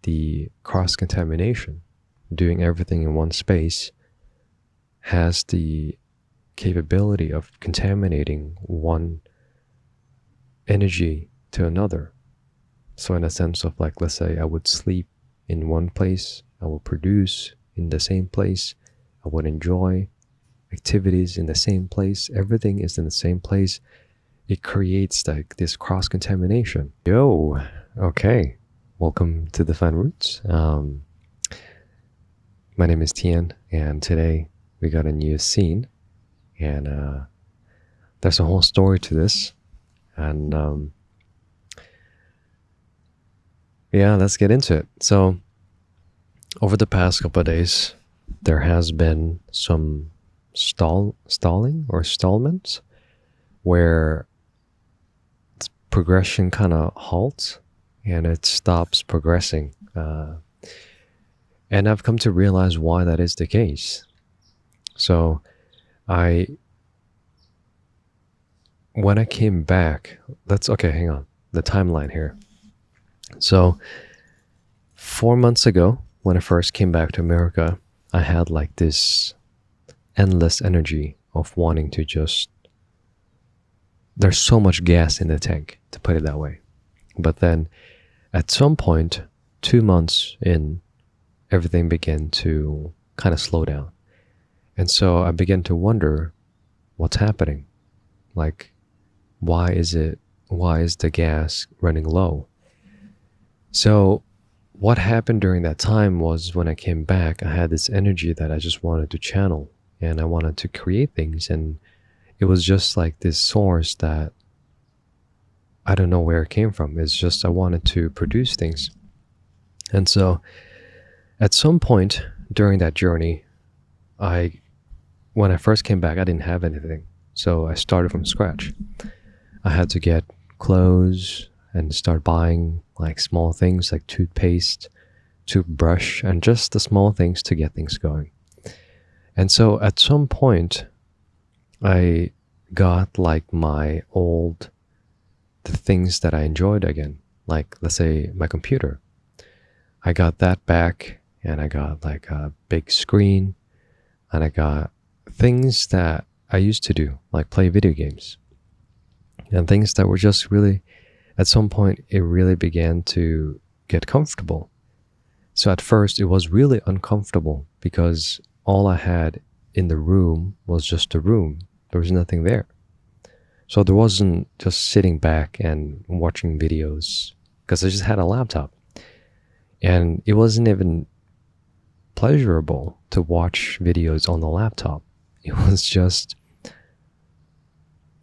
the cross-contamination, doing everything in one space, has the capability of contaminating one energy to another. So in a sense of like, let's say I would sleep in one place, I will produce in the same place, I would enjoy activities in the same place, everything is in the same place. It creates like this cross-contamination. Yo, okay, welcome to the Fun Roots. My name is Tian, and today we got a new scene, and there's a whole story to this, and yeah, let's get into it. So over the past couple of days, there has been some stalling or stallments where progression kind of halts and it stops progressing. And I've come to realize why that is the case. So when I came back, hang on, the timeline here. So 4 months ago, when I first came back to America, I had like this endless energy of wanting to just, there's so much gas in the tank, to put it that way. But then at some point, 2 months in, everything began to kind of slow down. And so I began to wonder what's happening. Like, why is the gas running low? So what happened during that time was when I came back, I had this energy that I just wanted to channel and I wanted to create things. And it was just like this source that I don't know where it came from. It's just I wanted to produce things. And so at some point during that journey, when I first came back, I didn't have anything. So I started from scratch. I had to get clothes and start buying like small things like toothpaste, toothbrush, and just the small things to get things going. And so at some point, I got like the things that I enjoyed again. Like, let's say my computer. I got that back, and I got like a big screen, and I got things that I used to do, like play video games, and things that were just really, at some point, it really began to get comfortable. So at first, it was really uncomfortable because all I had in the room was just a room. There was nothing there. So there wasn't just sitting back and watching videos because I just had a laptop. And it wasn't even pleasurable to watch videos on the laptop. It was just,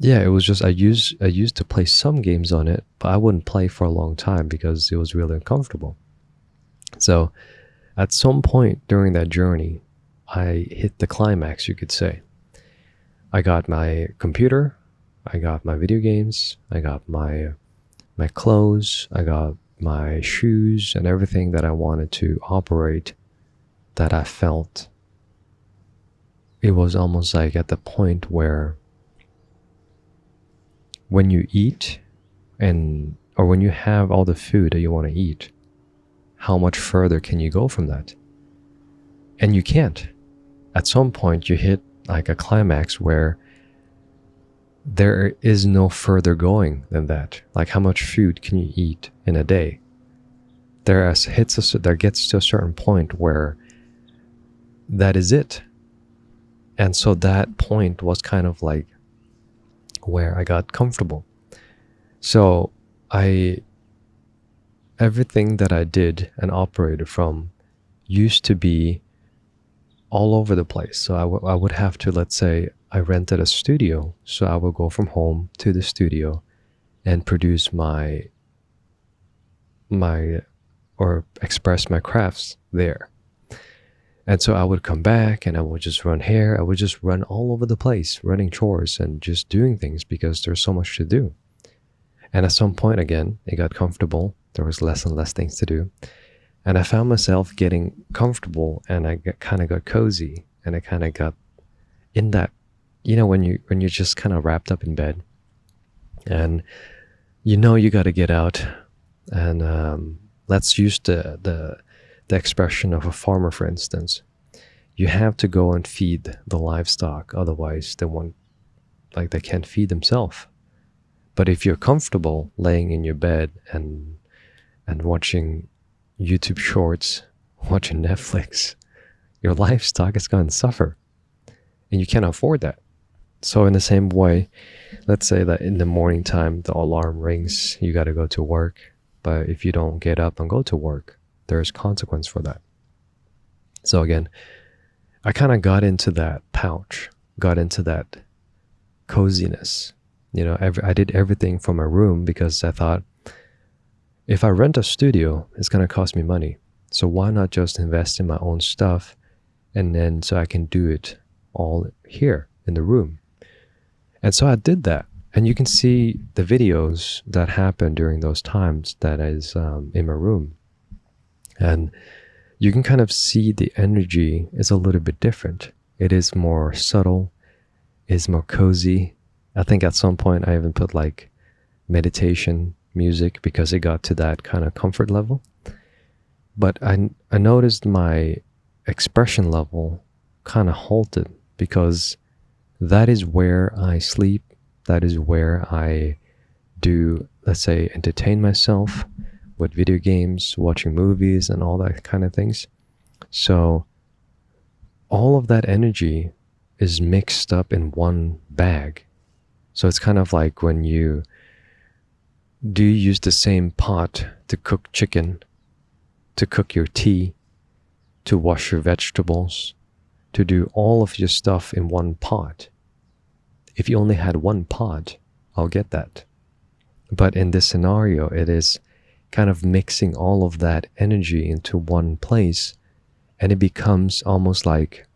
I used to play some games on it, but I wouldn't play for a long time because it was really uncomfortable. So at some point during that journey, I hit the climax, you could say. I got my computer, I got my video games, I got my clothes, I got my shoes and everything that I wanted to operate, that I felt it was almost like at the point where when you eat or when you have all the food that you want to eat, how much further can you go from that? And you can't. At some point you hit like a climax where there is no further going than that. Like, how much food can you eat in a day? There gets to a certain point where that is it. And so that point was kind of like where I got comfortable. So everything that I did and operated from used to be all over the place. So I would have to, let's say I rented a studio, so I would go from home to the studio and produce or express my crafts there. And so I would come back and I would just run hair. I would just run all over the place, running chores and just doing things because there's so much to do. And at some point, again, it got comfortable. There was less and less things to do. And I found myself getting comfortable, and I kind of got cozy, and I kind of got in that, when you're just kind of wrapped up in bed and you got to get out and Let's use the expression of a farmer, for instance. You have to go and feed the livestock, otherwise they can't feed themselves. But if you're comfortable laying in your bed and watching YouTube shorts, watching Netflix, your livestock is going to suffer, and you can't afford that. So in the same way, let's say that in the morning time the alarm rings, you got to go to work, but if you don't get up and go to work, there's consequence for that. So again, I kind of got into that pouch, got into that coziness. I did everything from my room because I thought, if I rent a studio, it's going to cost me money. So why not just invest in my own stuff, and then so I can do it all here in the room. And so I did that. And you can see the videos that happened during those times that is in my room. And you can kind of see the energy is a little bit different. It is more subtle, is more cozy. I think at some point I even put like meditation music because it got to that kind of comfort level. But I noticed my expression level kind of halted because that is where I sleep. That is where I do, let's say, entertain myself with video games, watching movies, and all that kind of things. So all of that energy is mixed up in one bag. So it's kind of like when you use the same pot to cook chicken, to cook your tea, to wash your vegetables, to do all of your stuff in one pot. If you only had one pot, I'll get that. But in this scenario, it is kind of mixing all of that energy into one place, and it becomes almost like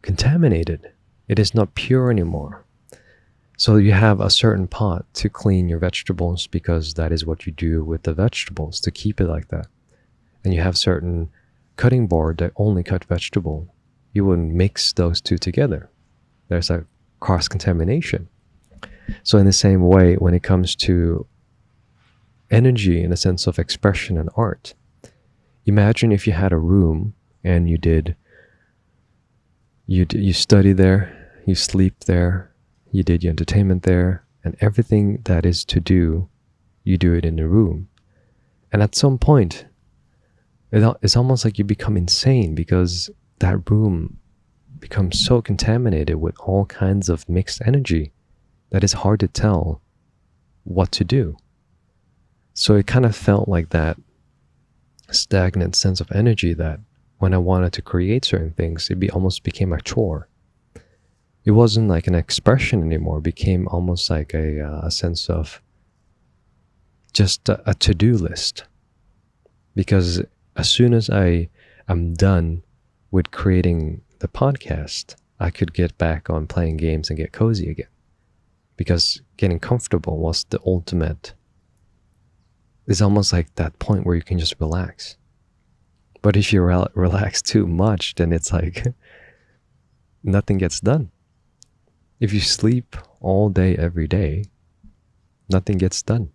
contaminated. It is not pure anymore. So you have a certain pot to clean your vegetables because that is what you do with the vegetables to keep it like that. And you have certain cutting board that only cut vegetable. You wouldn't mix those two together. There's a cross-contamination. So in the same way, when it comes to energy in a sense of expression and art, imagine if you had a room and you study there, you sleep there, you did your entertainment there, and everything that is to do, you do it in the room. And at some point, it's almost like you become insane because that room becomes so contaminated with all kinds of mixed energy that it's hard to tell what to do. So it kind of felt like that stagnant sense of energy that when I wanted to create certain things, it almost became a chore. It wasn't like an expression anymore. It became almost like a sense of just a to-do list. Because as soon as I am done with creating the podcast, I could get back on playing games and get cozy again. Because getting comfortable was the ultimate. It's almost like that point where you can just relax. But if you relax too much, then it's like nothing gets done. If you sleep all day, every day, nothing gets done.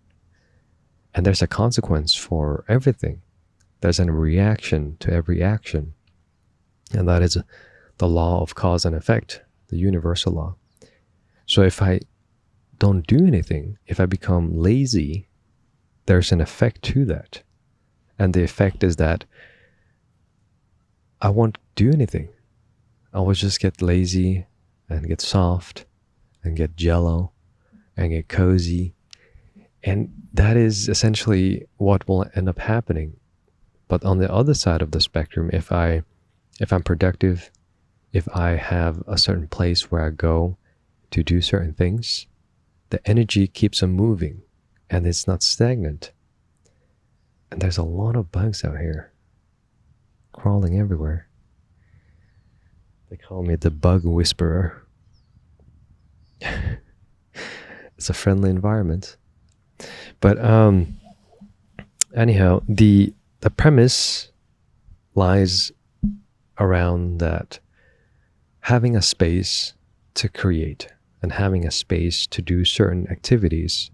And there's a consequence for everything. There's a reaction to every action. And that is the law of cause and effect, the universal law. So if I don't do anything, if I become lazy, there's an effect to that. And the effect is that I won't do anything. I will just get lazy and get soft and get jello and get cozy. And that is essentially what will end up happening. But on the other side of the spectrum, if I'm productive, if I have a certain place where I go to do certain things, the energy keeps on moving and it's not stagnant. And there's a lot of bugs out here crawling everywhere. They call me the bug whisperer. It's a friendly environment. But anyhow, the premise lies around that having a space to create and having a space to do certain activities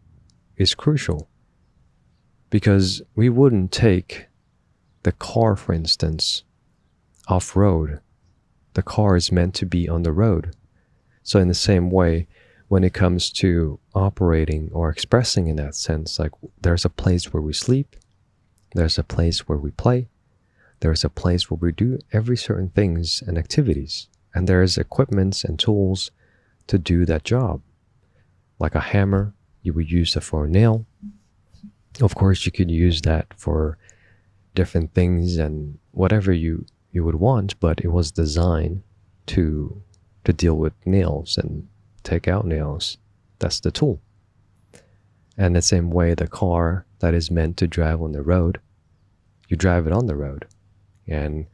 is crucial. Because we wouldn't take the car, for instance, off-road. The car is meant to be on the road. So in the same way, when it comes to operating or expressing in that sense, like there's a place where we sleep, there's a place where we play, there's a place where we do every certain things and activities, and there's equipments and tools to do that job. Like a hammer, you would use it for a nail. Of course, you could use that for different things and whatever you would want, but it was designed to deal with nails and take out nails. That's the tool. And the same way, the car that is meant to drive on the road, you drive it on the road. And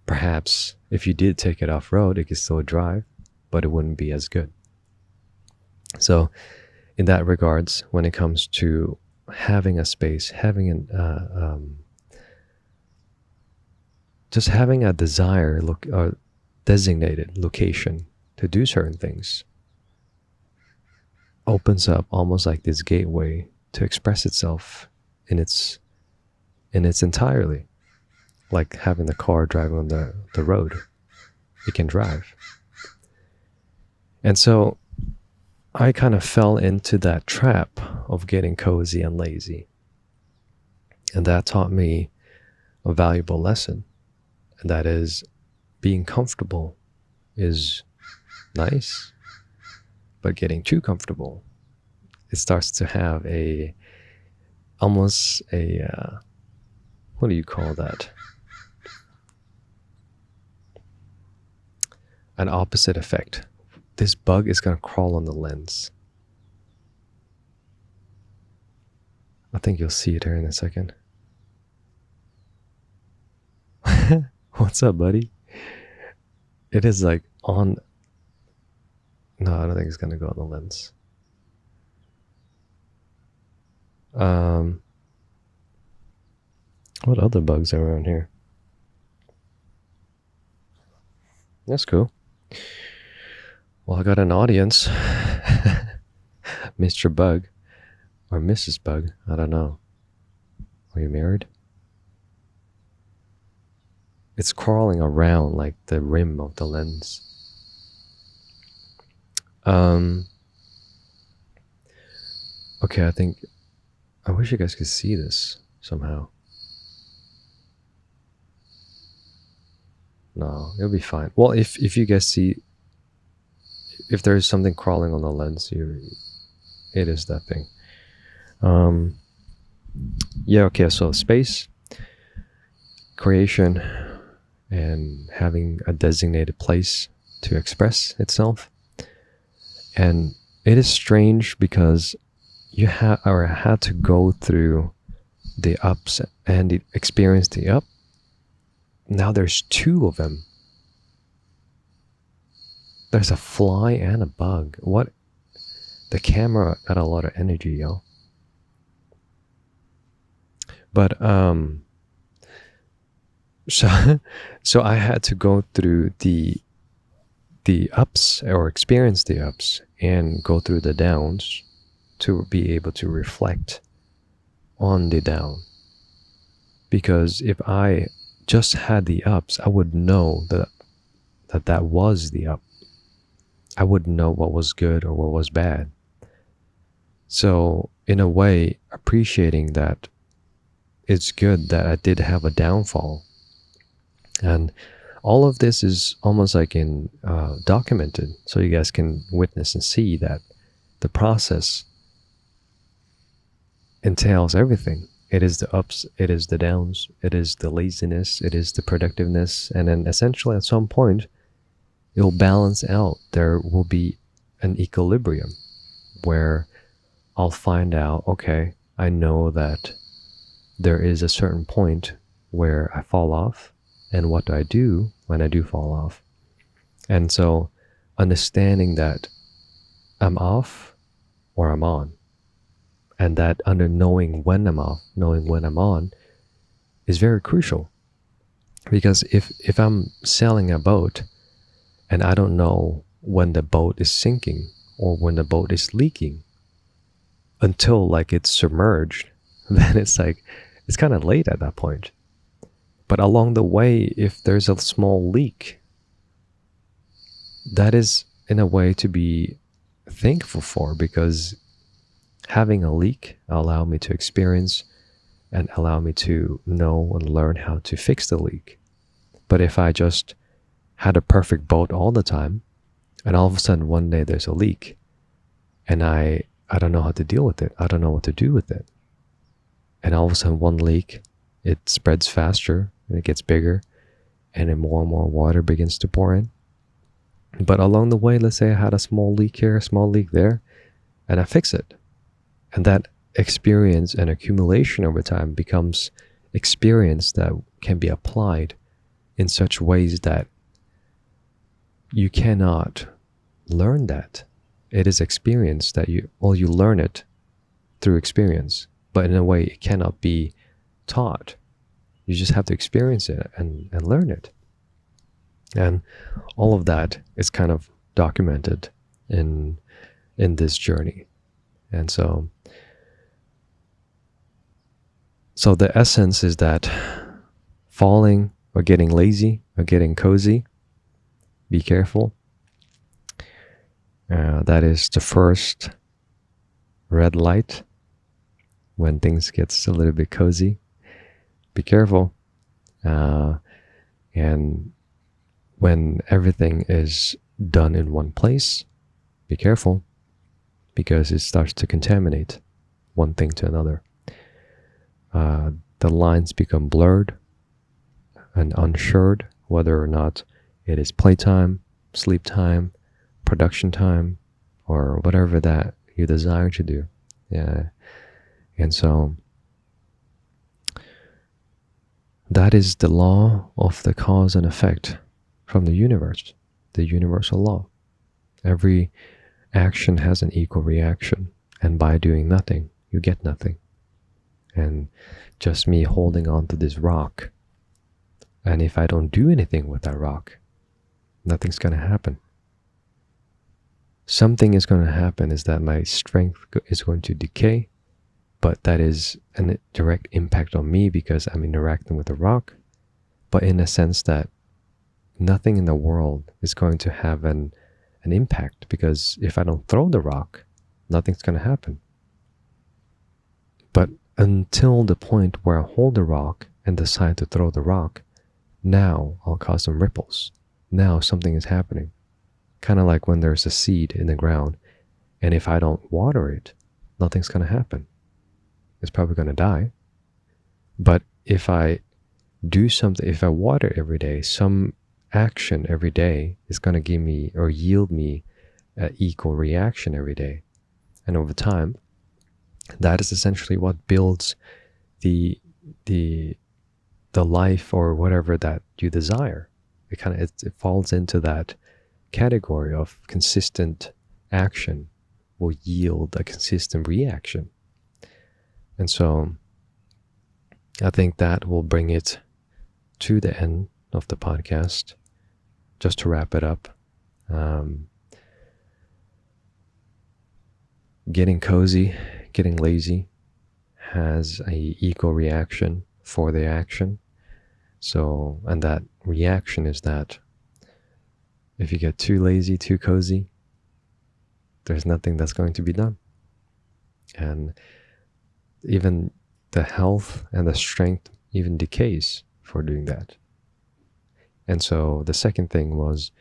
perhaps if you did take it off road, it could still drive, but it wouldn't be as good. So in that regards, when it comes to having a space, having just having a desired designated location to do certain things opens up almost like this gateway to express itself in its entirely. Like having the car driving on the road, it can drive. And so I kind of fell into that trap of getting cozy and lazy. And that taught me a valuable lesson. And that is, being comfortable is nice, but getting too comfortable, it starts to have almost a what do you call that? An opposite effect. This bug is going to crawl on the lens. I think you'll see it here in a second. What's up, buddy? It is like on... No, I don't think it's going to go on the lens. What other bugs are around here? That's cool. Well, I got an audience. Mr. Bug. Or Mrs. Bug. I don't know. Are you married? It's crawling around like the rim of the lens. Okay, I wish you guys could see this somehow. No, it'll be fine. Well, if you guys see, if there is something crawling on the lens, it is that thing. Yeah, okay, so space, creation, and having a designated place to express itself. And it is strange because I had to go through the ups and experience the up. Now there's two of them. There's a fly and a bug. What? The camera got a lot of energy, yo. But so I had to go through the ups, or experience the ups, and go through the downs to be able to reflect on the down. Because if I just had the ups, I would know that was the up. I wouldn't know what was good or what was bad. So in a way, appreciating that it's good that I did have a downfall. And all of this is almost like documented, so you guys can witness and see that the process entails everything. It is the ups, it is the downs, it is the laziness, it is the productiveness, and then essentially at some point, it will balance out. There will be an equilibrium where I'll find out, okay, I know that there is a certain point where I fall off, and what do I do when I do fall off? And so understanding that I'm off or I'm on, and that under knowing when I'm off, knowing when I'm on, is very crucial. Because if I'm sailing a boat and I don't know when the boat is sinking or when the boat is leaking until like it's submerged, then it's like, it's kind of late at that point. But along the way, if there's a small leak, that is in a way to be thankful for, because having a leak allow me to experience and allow me to know and learn how to fix the leak. But if I just had a perfect boat all the time, and all of a sudden one day there's a leak, and I don't know how to deal with it, I don't know what to do with it, and all of a sudden one leak, it spreads faster and it gets bigger, and then more and more water begins to pour in. But along the way, let's say I had a small leak here, a small leak there, and I fix it. And that experience and accumulation over time becomes experience that can be applied in such ways that you cannot learn that. It is experience that you learn it through experience, but in a way it cannot be taught. You just have to experience it and learn it. And all of that is kind of documented in this journey. And so the essence is that falling or getting lazy or getting cozy, be careful. That is the first red light when things gets a little bit cozy. Be careful. And when everything is done in one place, be careful, because it starts to contaminate one thing to another. The lines become blurred and unsure whether or not it is playtime, sleep time, production time, or whatever that you desire to do. Yeah. And so that is the law of the cause and effect from the universe, the universal law. Every action has an equal reaction, and by doing nothing, you get nothing. And just me holding on to this rock, and if I don't do anything with that rock, nothing's going to happen. Something is going to happen, is that my strength is going to decay, but that is a direct impact on me because I'm interacting with the rock, but in a sense that nothing in the world is going to have an impact, because if I don't throw the rock, nothing's going to happen. But until the point where I hold the rock and decide to throw the rock, now I'll cause some ripples. Now something is happening. Kind of like when there's a seed in the ground, and if I don't water it, nothing's going to happen. It's probably going to die. But if I do something, if I water every day, some action every day is going to give me or yield me an equal reaction every day. And over time, that is essentially what builds the life or whatever that you desire. It falls into that category of consistent action will yield a consistent reaction. And so I think that will bring it to the end of the podcast. Just to wrap it up, getting cozy, getting lazy has a equal reaction for the action. So, and that reaction is that if you get too lazy, too cozy, there's nothing that's going to be done. And even the health and the strength even decays for doing that. And so the second thing was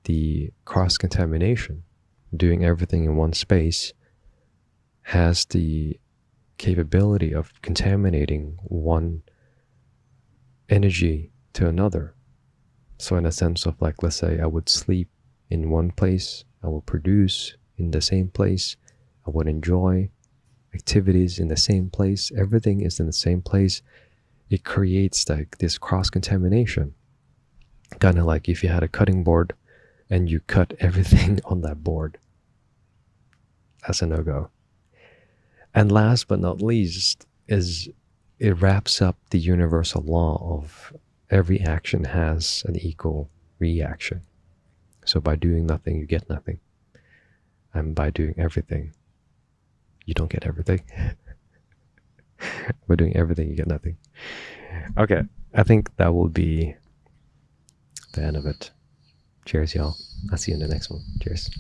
the cross-contamination. Doing everything in one space has the capability of contaminating one energy to another. So in a sense of, like, let's say I would sleep in one place, I will produce in the same place, I would enjoy activities in the same place, everything is in the same place. It creates like this cross-contamination. Kind of like if you had a cutting board and you cut everything on that board. That's a no-go. And last but not least is it wraps up the universal law of every action has an equal reaction. So by doing nothing, you get nothing. And by doing everything, you don't get everything. We're doing everything, you get nothing. Okay, I think that will be the end of it. Cheers, y'all. I'll see you in the next one. Cheers.